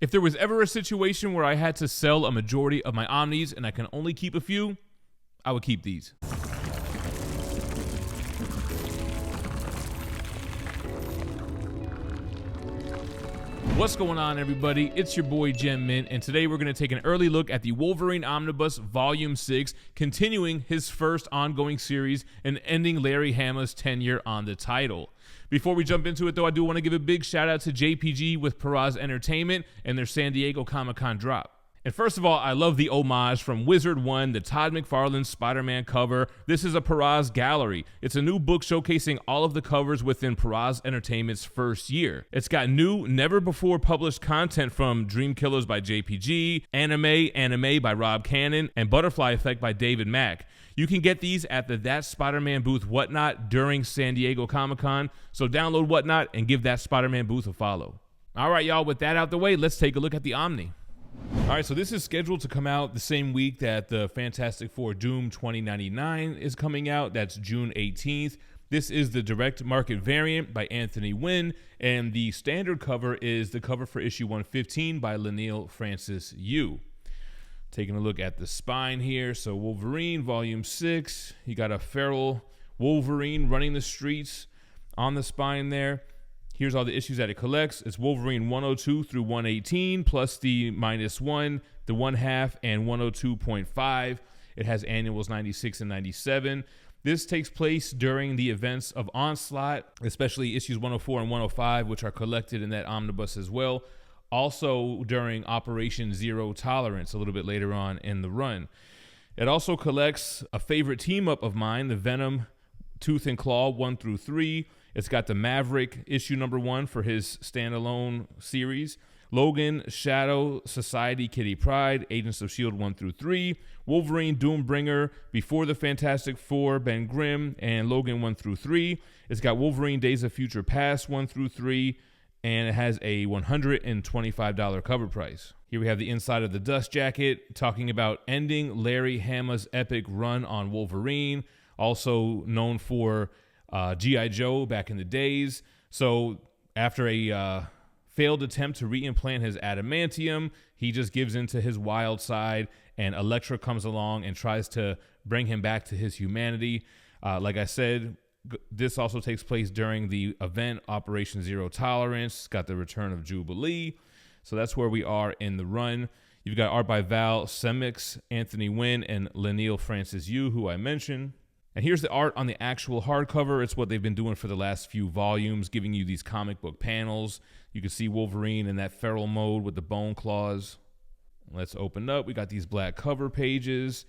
If there was ever a situation where I had to sell a majority of my Omnis and I can only keep a few, I would keep these. What's going on, everybody? It's your boy Gem Mint, and today we're going to take an early look at the Wolverine Omnibus Volume 6, continuing his first ongoing series and ending Larry Hama's tenure on the title. Before we jump into it, though, I do want to give a big shout out to JPG with Pryde Entertainment and their San Diego Comic-Con drop. And first of all, I love the homage from Wizard 1, the Todd McFarlane Spider-Man cover. This is a Pryde gallery. It's a new book showcasing all of the covers within Pryde Entertainment's first year. It's got new, never-before published content from Dream Killers by JPG, Anime by Rob Cannon, and Butterfly Effect by David Mack. You can get these at the That Spider-Man booth Whatnot during San Diego Comic-Con, so download Whatnot and give That Spider-Man booth a follow. All right, y'all, with that out the way, let's take a look at the Omni. All right, so this is scheduled to come out the same week that the Fantastic Four Doom 2099 is coming out. That's June 18th. This is the direct market variant by Anthony Wynn, and the standard cover is the cover for issue 115 by Leinil Francis Yu. Taking a look at the spine here. So Wolverine, Volume 6. You got a feral Wolverine running the streets on the spine there. Here's all the issues that it collects. It's Wolverine 102 through 118, plus the -1, the 1/2, and 102.5. It has annuals 96 and 97. This takes place during the events of Onslaught, especially issues 104 and 105, which are collected in that omnibus as well. Also during Operation Zero Tolerance, a little bit later on in the run. It also collects a favorite team-up of mine, the Venom Tooth and Claw 1 through 3. It's got the Maverick issue #1 for his standalone series. Logan, Shadow, Society, Kitty Pryde, Agents of S.H.I.E.L.D 1 through 3. Wolverine, Doombringer, Before the Fantastic Four, Ben Grimm, and Logan 1 through 3. It's got Wolverine, Days of Future Past 1 through 3. And it has a $125 cover price. Here we have the inside of the dust jacket, talking about ending Larry Hama's epic run on Wolverine, also known for G.I. Joe back in the days. So after a failed attempt to reimplant his adamantium, he just gives into his wild side, and Elektra comes along and tries to bring him back to his humanity. Like I said, this also takes place during the event Operation Zero Tolerance. It's got the return of Jubilee. So that's where we are in the run. You've got art by Val Semix, Anthony Wynn, and Leinil Francis Yu, who I mentioned. And here's the art on the actual hardcover. It's what they've been doing for the last few volumes, giving you these comic book panels. You can see Wolverine in that feral mode with the bone claws. Let's open up. We got these black cover pages.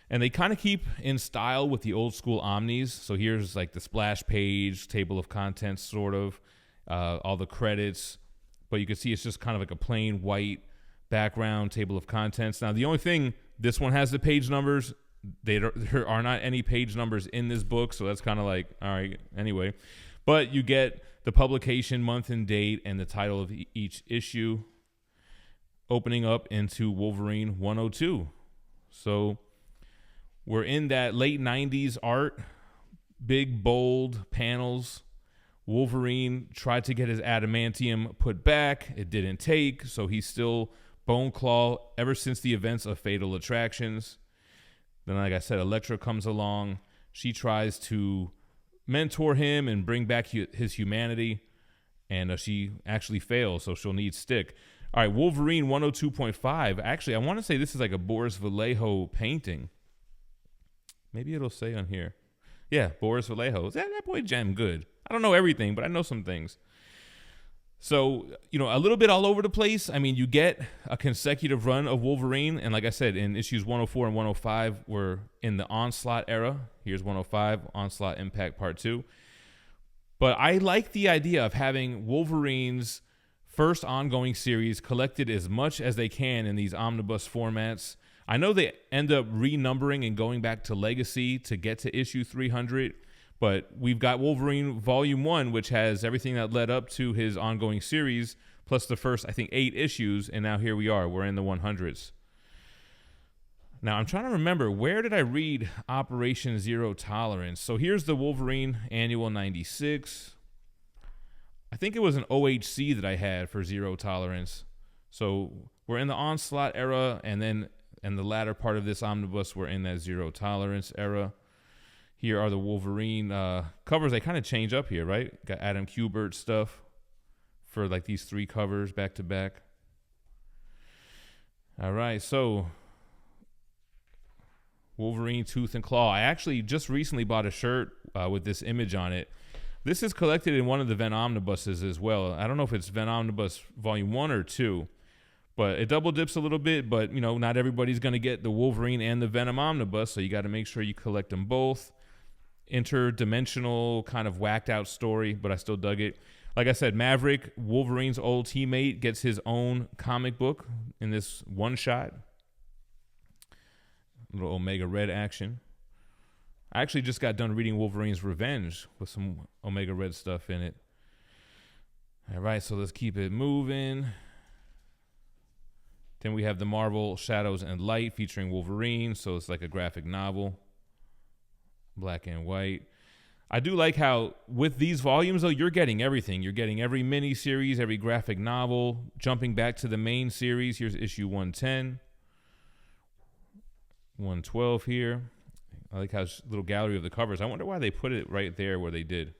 And they kind of keep in style with the old school Omnis. So here's like the splash page, table of contents, sort of, all the credits. But you can see it's just kind of like a plain white background, table of contents. Now, the only thing, this one has the page numbers. There are not any page numbers in this book, so that's kind of like, all right, anyway. But you get the publication, month and date, and the title of each issue, opening up into Wolverine 102. So we're in that late 90s art, big, bold panels. Wolverine tried to get his adamantium put back. It didn't take, so he's still Bone Claw ever since the events of Fatal Attractions. Then, like I said, Elektra comes along. She tries to mentor him and bring back his humanity, and she actually fails, so she'll need stick. All right, Wolverine 102.5. Actually, I want to say this is like a Boris Vallejo painting. Maybe it'll say on here. Yeah, Boris Vallejo. That boy Gem good. I don't know everything, but I know some things. So, a little bit all over the place. I mean, you get a consecutive run of Wolverine. And like I said, in issues 104 and 105, we're in the Onslaught era. Here's 105, Onslaught Impact Part 2. But I like the idea of having Wolverine's first ongoing series collected as much as they can in these omnibus formats. I know they end up renumbering and going back to Legacy to get to issue 300. But we've got Wolverine Volume 1, which has everything that led up to his ongoing series, plus the first, I think, 8 issues, and now here we are. We're in the 100s. Now, I'm trying to remember, where did I read Operation Zero Tolerance? So here's the Wolverine Annual 96. I think it was an OHC that I had for Zero Tolerance. So we're in the Onslaught era, and then in the latter part of this omnibus, we're in that zero tolerance era. Here are the Wolverine covers. They kind of change up here, right? Got Adam Kubert stuff for like these 3 covers back to back. All right, so Wolverine Tooth and Claw. I actually just recently bought a shirt with this image on it. This is collected in one of the Venom Omnibuses as well. I don't know if it's Venom Omnibus Volume 1 or 2, but it double dips a little bit. But, you know, not everybody's going to get the Wolverine and the Venom Omnibus, so you got to make sure you collect them both. Interdimensional, kind of whacked out story, but I still dug it. Like I said, Maverick, Wolverine's old teammate, gets his own comic book in this one-shot. Little Omega Red action. I actually just got done reading Wolverine's Revenge with some Omega Red stuff in it. All right, so let's keep it moving. Then we have the Marvel Shadows and Light featuring Wolverine, so it's like a graphic novel. Black and white. I do like how with these volumes, though, you're getting everything. You're getting every mini-series, every graphic novel. Jumping back to the main series, here's issue 110. 112 here. I like how little gallery of the covers. I wonder why they put it right there where they did.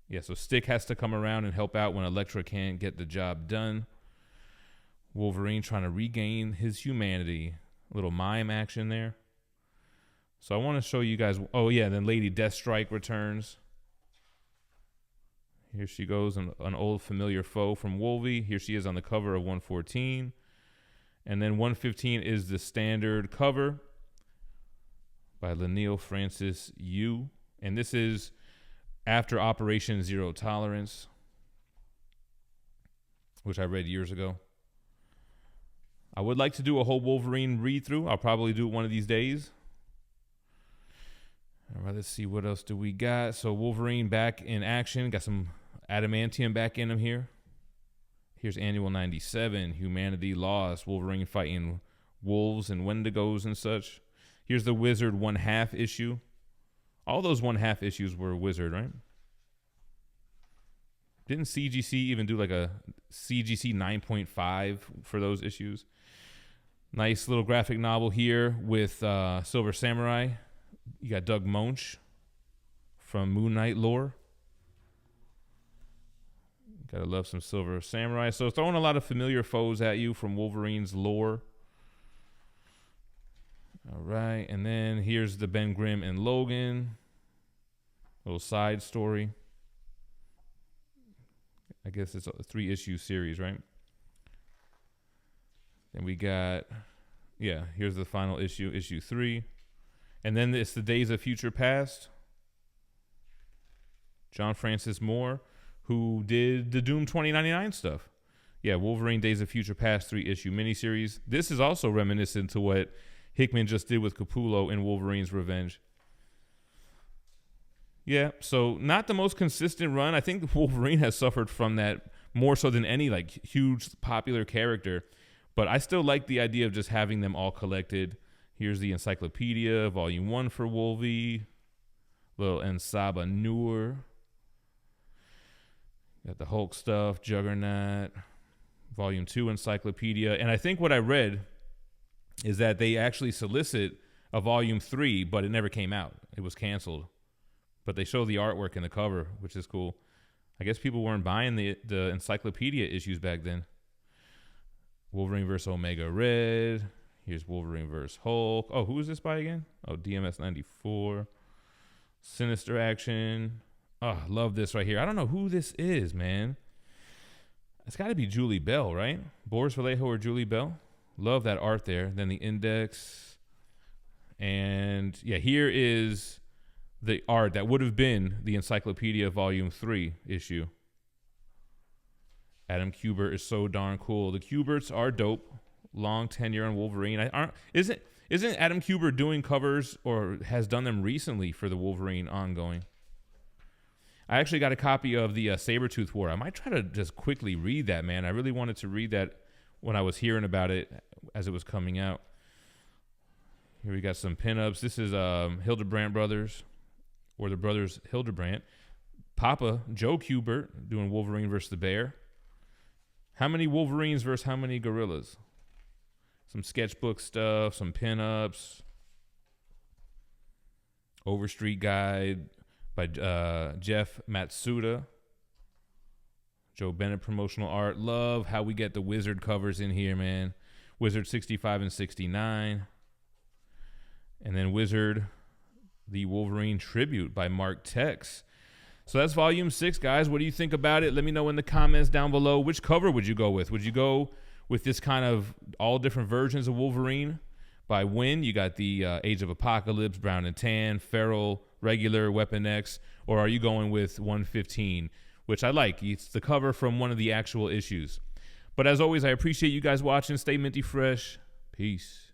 Yeah, so Stick has to come around and help out when Elektra can't get the job done. Wolverine trying to regain his humanity. A little mime action there. So I want to show you guys. Oh, yeah, then Lady Deathstrike returns. Here she goes, an old familiar foe from Wolvie. Here she is on the cover of 114. And then 115 is the standard cover by Leinil Francis Yu. And this is after Operation Zero Tolerance, which I read years ago. I would like to do a whole Wolverine read-through. I'll probably do it one of these days. All right, let's see, what else do we got? So Wolverine back in action. Got some adamantium back in him here. Here's Annual 97, Humanity Lost, Wolverine fighting wolves and wendigos and such. Here's the Wizard 1/2 issue. All those 1/2 issues were Wizard, right? Didn't CGC even do like a CGC 9.5 for those issues? Nice little graphic novel here with Silver Samurai. You got Doug Moench from Moon Knight lore. Gotta love some Silver Samurai. So throwing a lot of familiar foes at you from Wolverine's lore. All right, and then here's the Ben Grimm and Logan. Little side story. I guess it's a 3-issue series, right? Then we got, yeah, here's the final issue, issue 3. And then it's the Days of Future Past. John Francis Moore, who did the Doom 2099 stuff. Yeah, Wolverine Days of Future Past 3-issue miniseries. This is also reminiscent to what Hickman just did with Capullo in Wolverine's Revenge. Yeah, so not the most consistent run. I think Wolverine has suffered from that more so than any like huge popular character. But I still like the idea of just having them all collected. Here's the Encyclopedia, Volume 1 for Wolvie. Little Ensaba Noor. Got the Hulk stuff, Juggernaut. Volume 2 Encyclopedia. And I think what I read is that they actually solicit a Volume 3, but it never came out. It was canceled. But they show the artwork in the cover, which is cool. I guess people weren't buying the Encyclopedia issues back then. Wolverine vs. Omega Red. Here's Wolverine vs. Hulk. Oh, who is this by again? Oh, DMS 94. Sinister Action. Oh, love this right here. I don't know who this is, man. It's got to be Julie Bell, right? Boris Vallejo or Julie Bell. Love that art there. Then the index. And yeah, here is the art that would have been the Encyclopedia Volume 3 issue. Adam Kubert is so darn cool. The Kuberts are dope. Long tenure on Wolverine. Isn't Adam Kubert doing covers or has done them recently for the Wolverine ongoing? I actually got a copy of the Sabretooth War. I might try to just quickly read that, man. I really wanted to read that when I was hearing about it as it was coming out. Here we got some pinups. This is Hildebrandt Brothers, or the brothers Hildebrandt. Papa, Joe Kubert, doing Wolverine versus the Bear. How many Wolverines versus how many gorillas? Some sketchbook stuff, some pinups. Overstreet Guide by Jeff Matsuda. Joe Bennett promotional art. Love how we get the Wizard covers in here, man. Wizard 65 and 69. And then Wizard, the Wolverine Tribute by Mark Tex. So that's volume 6, guys. What do you think about it? Let me know in the comments down below. Which cover would you go with? Would you go with this kind of all different versions of Wolverine by Wynn? You got the Age of Apocalypse, Brown and Tan, Feral, Regular, Weapon X. Or are you going with 115, which I like? It's the cover from one of the actual issues. But as always, I appreciate you guys watching. Stay minty fresh. Peace.